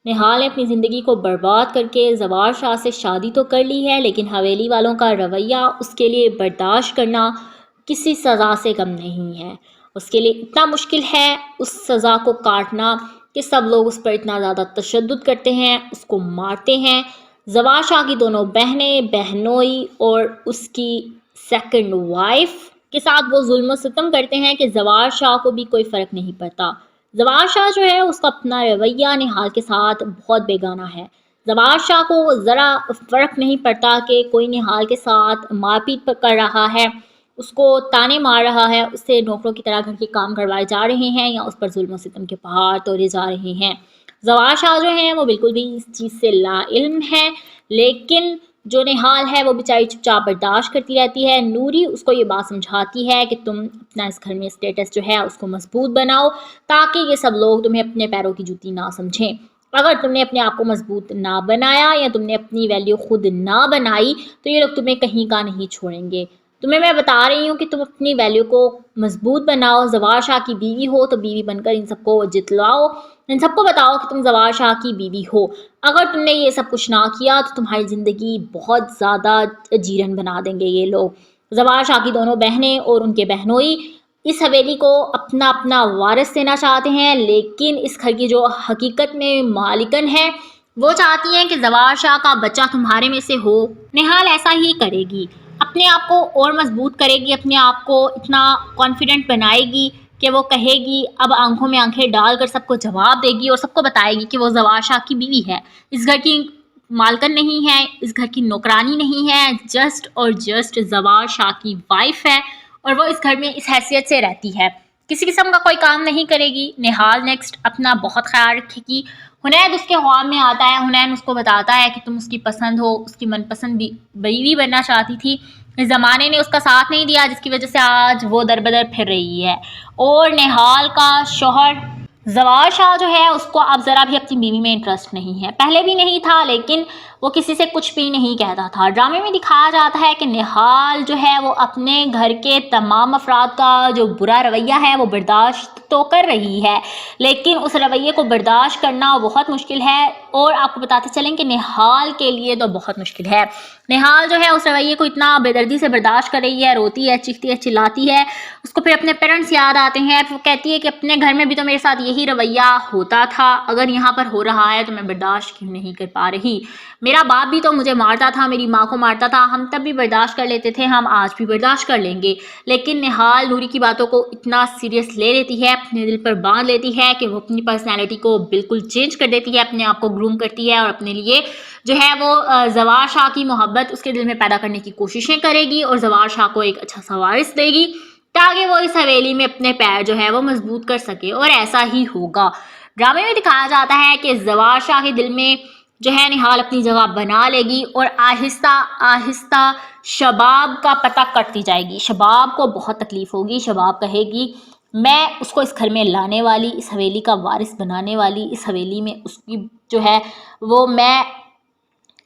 निहाल ने अपनी ज़िंदगी को बर्बाद करके ज़वार शाह से शादी तो कर ली है, लेकिन हवेली वालों का रवैया उसके लिए बर्दाश्त करना किसी सज़ा से कम नहीं है। उसके लिए इतना मुश्किल है उस सज़ा को काटना कि सब लोग उस पर इतना ज़्यादा तशद्दुद करते हैं, उसको मारते हैं। ज़वार शाह की दोनों बहनें, बहनोई और उसकी सेकंड वाइफ के साथ वो जुल्म सितम करते हैं कि ज़वार शाह को भी कोई फ़र्क नहीं पड़ता। ज़वार शाह जो है उसका अपना रवैया निहाल के साथ बहुत बेगाना है। ज़वार शाह को ज़रा फ़र्क नहीं पड़ता कि कोई निहाल के साथ मारपीट कर रहा है, उसको ताने मार रहा है, उससे नौकरों की तरह घर के काम करवाए जा रहे हैं या उस पर जुल्म सितम के पहाड़ तोड़े जा रहे हैं। ज़वार शाह जो हैं वो बिल्कुल भी इस चीज़ से लाइल्म है, लेकिन जो निहाल है वो बेचारी चुपचाप बर्दाश्त करती रहती है। नूरी उसको ये बात समझाती है कि तुम अपना इस घर में स्टेटस जो है उसको मजबूत बनाओ, ताकि ये सब लोग तुम्हें अपने पैरों की जूती ना समझें। अगर तुमने अपने आप को मजबूत ना बनाया या तुमने अपनी वैल्यू खुद ना बनाई तो ये लोग तुम्हें कहीं का नहीं छोड़ेंगे। तुम्हें मैं बता रही हूँ कि तुम अपनी वैल्यू को मजबूत बनाओ। ज़वार शाह की बीवी हो तो बीवी बनकर इन सबको जितलाओ, इन सबको बताओ कि तुम ज़वार शाह की बीवी हो। अगर तुमने ये सब कुछ ना किया तो तुम्हारी ज़िंदगी बहुत ज़्यादा जीरन बना देंगे ये लोग। ज़वार शाह की दोनों बहनें और उनके बहनोई इस हवेली को अपना अपना वारिस देना चाहते हैं, लेकिन इस घर की जो हकीकत में मालिकन है वो चाहती हैं कि ज़वार शाह का बच्चा तुम्हारे में से हो। निहाल ऐसा ही करेगी, अपने आप को और मजबूत करेगी, अपने आप को इतना कॉन्फिडेंट बनाएगी कि वो कहेगी, अब आंखों में आंखें डालकर सबको जवाब देगी और सबको बताएगी कि वो ज़वार शाह की बीवी है, इस घर की मालकन नहीं है, इस घर की नौकरानी नहीं है, जस्ट और जस्ट ज़वार शाह की वाइफ है और वो इस घर में इस हैसियत से रहती है, किसी किस्म का कोई काम नहीं करेगी। निहाल नेक्स्ट अपना बहुत ख्याल रखेगी। हुनैन उसके ख्वाब में आता है, हुनैन उसको बताता है कि तुम उसकी पसंद हो, उसकी मनपसंद बीवी बनना चाहती थी, इस ज़माने ने उसका साथ नहीं दिया, जिसकी वजह से आज वो दर बदर फिर रही है। और निहाल का शौहर ज़वार शाह जो है उसको अब ज़रा भी अपनी बीवी में इंटरेस्ट नहीं है, पहले भी नहीं था, लेकिन वो किसी से कुछ भी नहीं कहता था। ड्रामे में दिखाया जाता है कि निहाल जो है वो अपने घर के तमाम अफराद का जो बुरा रवैया है वो बर्दाश्त तो कर रही है, लेकिन उस रवैये को बर्दाश्त करना बहुत मुश्किल है। और आपको बताते चलें कि निहाल के लिए तो बहुत मुश्किल है। निहाल जो है उस रवैये को इतना बेदर्दी से बर्दाश्त कर रही है, रोती है, चीखती है, चिल्लाती है, उसको फिर अपने पेरेंट्स याद आते हैं, फिर वो कहती है कि अपने घर में भी तो मेरे साथ यही रवैया होता था, अगर यहाँ पर हो रहा है तो मैं बर्दाश्त क्यों नहीं कर पा रही। मेरा बाप भी तो मुझे मारता था, मेरी माँ को मारता था, हम तब भी बर्दाश्त कर लेते थे, हम आज भी बर्दाश्त कर लेंगे। लेकिन निहाल नूरी की बातों को इतना सीरियस ले लेती है, अपने दिल पर बांध लेती है कि वो अपनी पर्सनैलिटी को बिल्कुल चेंज कर देती है, अपने आप को ग्रूम करती है और अपने लिए जो है वो ज़वार शाह की मोहब्बत उसके दिल में पैदा करने की कोशिशें करेगी और ज़वार शाह को एक अच्छा सा वारिस देगी, ताकि वो इस हवेली में अपने पैर जो है वो मजबूत कर सके, और ऐसा ही होगा। ड्रामे में दिखाया जाता है कि ज़वार शाह के दिल में जो है निहाल अपनी जगह बना लेगी और आहिस्ता आहिस्ता शबाब का पता करती जाएगी। शबाब को बहुत तकलीफ होगी, शबाब कहेगी मैं उसको इस घर में लाने वाली, इस हवेली का वारिस बनाने वाली, इस हवेली में उसकी जो है वो मैं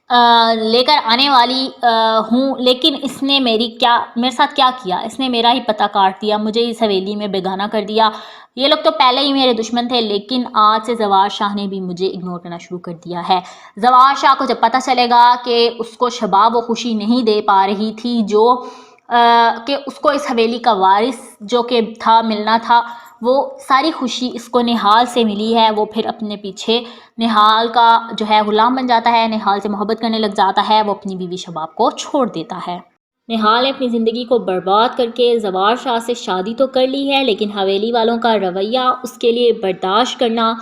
लेकर आने वाली हूँ, लेकिन इसने मेरे साथ क्या किया, इसने मेरा ही पता काट दिया, मुझे इस हवेली में बेगाना कर दिया। ये लोग तो पहले ही मेरे दुश्मन थे, लेकिन आज से ज़वार शाह ने भी मुझे इग्नोर करना शुरू कर दिया है। ज़वार शाह को जब पता चलेगा कि उसको शबाब वो खुशी नहीं दे पा रही थी जो कि उसको इस हवेली का वारिस जो कि था मिलना था, वो सारी खुशी इसको निहाल से मिली है, वो फिर अपने पीछे निहाल का जो है गुलाम बन जाता है, निहाल से मोहब्बत करने लग जाता है, वो अपनी बीवी शबाब को छोड़ देता है। निहाल ने अपनी ज़िंदगी को बर्बाद करके ज़वार शाह से शादी तो कर ली है, लेकिन हवेली वालों का रवैया उसके लिए बर्दाश्त करना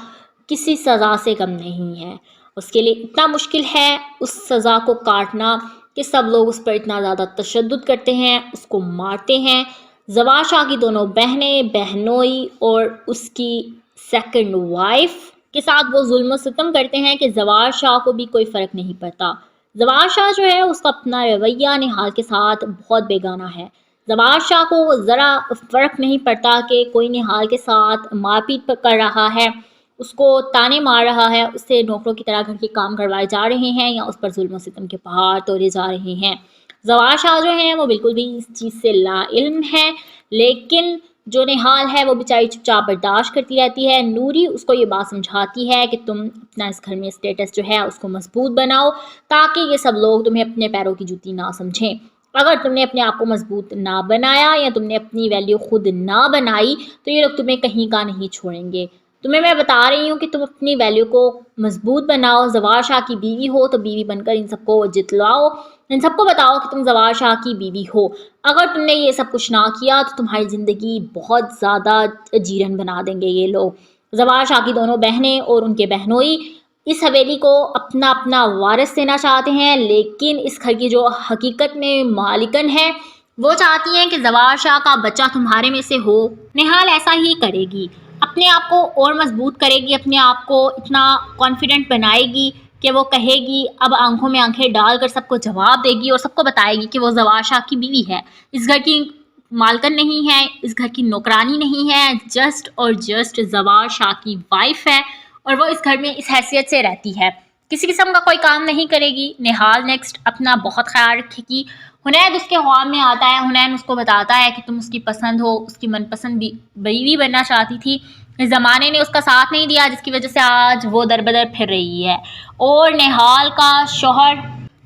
किसी सज़ा से कम नहीं है। उसके लिए इतना मुश्किल है उस सज़ा को काटना कि सब लोग उस पर इतना ज़्यादा तशद्दुद करते हैं, उसको मारते हैं। ज़वार शाह की दोनों बहनें, बहनोई और उसकी सेकंड वाइफ के साथ वो जुल्म सितम करते हैं कि ज़वार शाह को भी कोई फ़र्क नहीं पड़ता। ज़वार शाह जो है उसका अपना रवैया निहाल के साथ बहुत बेगाना है। ज़वार शाह को ज़रा फ़र्क नहीं पड़ता कि कोई निहाल के साथ मारपीट कर रहा है, उसको ताने मार रहा है, उससे नौकरों की तरह घर के काम करवाए जा रहे हैं या उस पर जुल्म सितम के पहाड़ तोड़े जा रहे हैं। ज़वार शाह जो हैं वो बिल्कुल भी इस चीज़ से लाइल्म है, लेकिन جو نہال ہے وہ بیچاری چپ چاپ برداشت کرتی رہتی ہے۔ نوری اس کو یہ بات سمجھاتی ہے کہ تم اپنا اس گھر میں اسٹیٹس جو ہے اس کو مضبوط بناؤ تاکہ یہ سب لوگ تمہیں اپنے پیروں کی جوتی نہ سمجھیں۔ اگر تم نے اپنے آپ کو مضبوط نہ بنایا یا تم نے اپنی ویلیو خود نہ بنائی تو یہ لوگ تمہیں کہیں کا نہیں چھوڑیں گے۔ تمہیں میں بتا رہی ہوں کہ تم اپنی ویلیو کو مضبوط بناؤ، زوار شاہ کی بیوی ہو تو بیوی بن کر ان سب کو جتلاؤ، ان سب کو بتاؤ کہ تم زوار شاہ کی بیوی ہو۔ اگر تم نے یہ سب کچھ نہ کیا تو تمہاری زندگی بہت زیادہ جیرن بنا دیں گے یہ لوگ۔ زوار شاہ کی دونوں بہنیں اور ان کے بہنوئی اس حویلی کو اپنا اپنا وارث دینا چاہتے ہیں، لیکن اس گھر کی جو حقیقت میں مالکن ہے وہ چاہتی ہیں کہ زوار شاہ کا بچہ تمہارے میں سے ہو۔ نہال ایسا ہی کرے گی، اپنے آپ کو اور مضبوط کرے گی، اپنے آپ کو اتنا کانفیڈنٹ بنائے گی کہ وہ کہے گی، اب آنکھوں میں آنکھیں ڈال کر سب کو جواب دے گی اور سب کو بتائے گی کہ وہ زوار شاہ کی بیوی ہے، اس گھر کی مالکن نہیں ہے، اس گھر کی نوکرانی نہیں ہے، جسٹ اور جسٹ زوار شاہ کی وائف ہے اور وہ اس گھر میں اس حیثیت سے رہتی ہے، کسی قسم کا کوئی کام نہیں کرے گی۔ نہال نیکسٹ اپنا بہت خیال رکھے گی۔ حنید اس کے خواب میں آتا ہے، حنید اس کو بتاتا ہے کہ تم اس کی پسند ہو، اس کی من پسند بیوی بننا چاہتی تھی، اس زمانے نے اس کا ساتھ نہیں دیا جس کی وجہ سے آج وہ در بدر پھر رہی ہے، اور نہال کا شوہر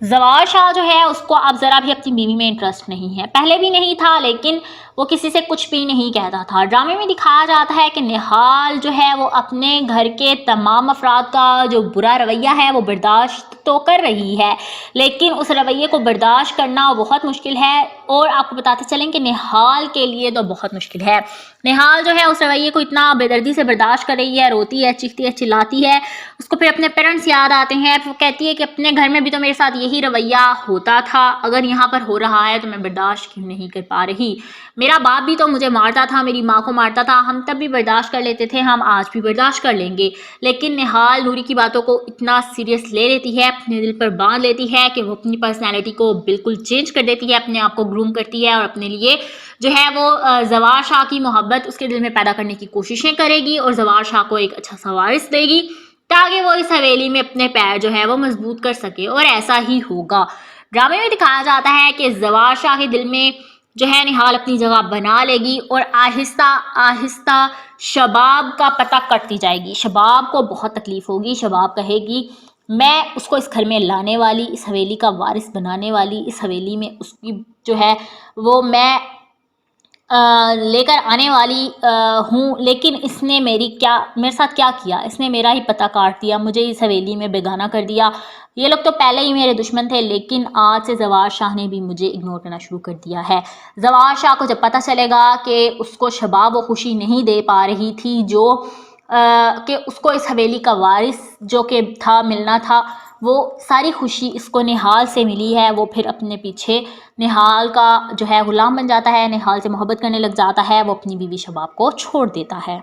زوار شاہ جو ہے اس کو اب ذرا بھی اپنی بیوی میں انٹرسٹ نہیں ہے، پہلے بھی نہیں تھا لیکن وہ کسی سے کچھ بھی نہیں کہتا تھا۔ ڈرامے میں دکھایا جاتا ہے کہ نہال جو ہے وہ اپنے گھر کے تمام افراد کا جو برا رویہ ہے وہ برداشت تو کر رہی ہے، لیکن اس رویے کو برداشت کرنا بہت مشکل ہے، اور آپ کو بتاتے چلیں کہ نہال کے لیے تو بہت مشکل ہے۔ نہال جو ہے اس رویے کو اتنا بے دردی سے برداشت کر رہی ہے، روتی ہے، چیختی ہے، چلاتی ہے، اس کو پھر اپنے پیرنٹس یاد آتے ہیں، وہ کہتی ہے کہ اپنے گھر میں بھی تو میرے ساتھ یہی رویہ ہوتا تھا، اگر یہاں پر ہو رہا ہے تو میں برداشت کیوں نہیں کر پا رہی، میرا باپ بھی تو مجھے مارتا تھا، میری ماں کو مارتا تھا، ہم تب بھی برداشت کر لیتے تھے، ہم آج بھی برداشت کر لیں گے۔ لیکن نہال نوری کی باتوں کو اتنا سیریس لے لیتی ہے، اپنے دل پر باندھ لیتی ہے کہ وہ اپنی پرسنالٹی کو بالکل چینج کر دیتی ہے، اپنے آپ کو گروم کرتی ہے اور اپنے لیے جو ہے وہ زوار شاہ کی محبت اس کے دل میں پیدا کرنے کی کوششیں کرے گی اور زوار شاہ کو ایک اچھا سا وارث دے گی تاکہ وہ اس حویلی میں اپنے پیر جو ہے وہ مضبوط کر سکے، اور ایسا ہی ہوگا۔ ڈرامے میں دکھایا جاتا ہے کہ زوار شاہ کے دل میں جو ہے نہال اپنی جگہ بنا لے گی اور آہستہ آہستہ شباب کا پتہ کٹتی جائے گی۔ شباب کو بہت تکلیف ہوگی، شباب کہے گی میں اس کو اس گھر میں لانے والی، اس حویلی کا وارث بنانے والی، اس حویلی میں اس کی جو ہے وہ میں لے کر آنے والی ہوں، لیکن اس نے میرے ساتھ کیا کیا، اس نے میرا ہی پتہ کاٹ دیا، مجھے اس حویلی میں بیگانہ کر دیا، یہ لوگ تو پہلے ہی میرے دشمن تھے لیکن آج سے زوار شاہ نے بھی مجھے اگنور کرنا شروع کر دیا ہے۔ زوار شاہ کو جب پتہ چلے گا کہ اس کو شباب وہ خوشی نہیں دے پا رہی تھی جو کہ اس کو اس حویلی کا وارث جو کہ تھا ملنا تھا، وہ ساری خوشی اس کو نہال سے ملی ہے، وہ پھر اپنے پیچھے نہال کا جو ہے غلام بن جاتا ہے، نہال سے محبت کرنے لگ جاتا ہے، وہ اپنی بیوی شباب کو چھوڑ دیتا ہے۔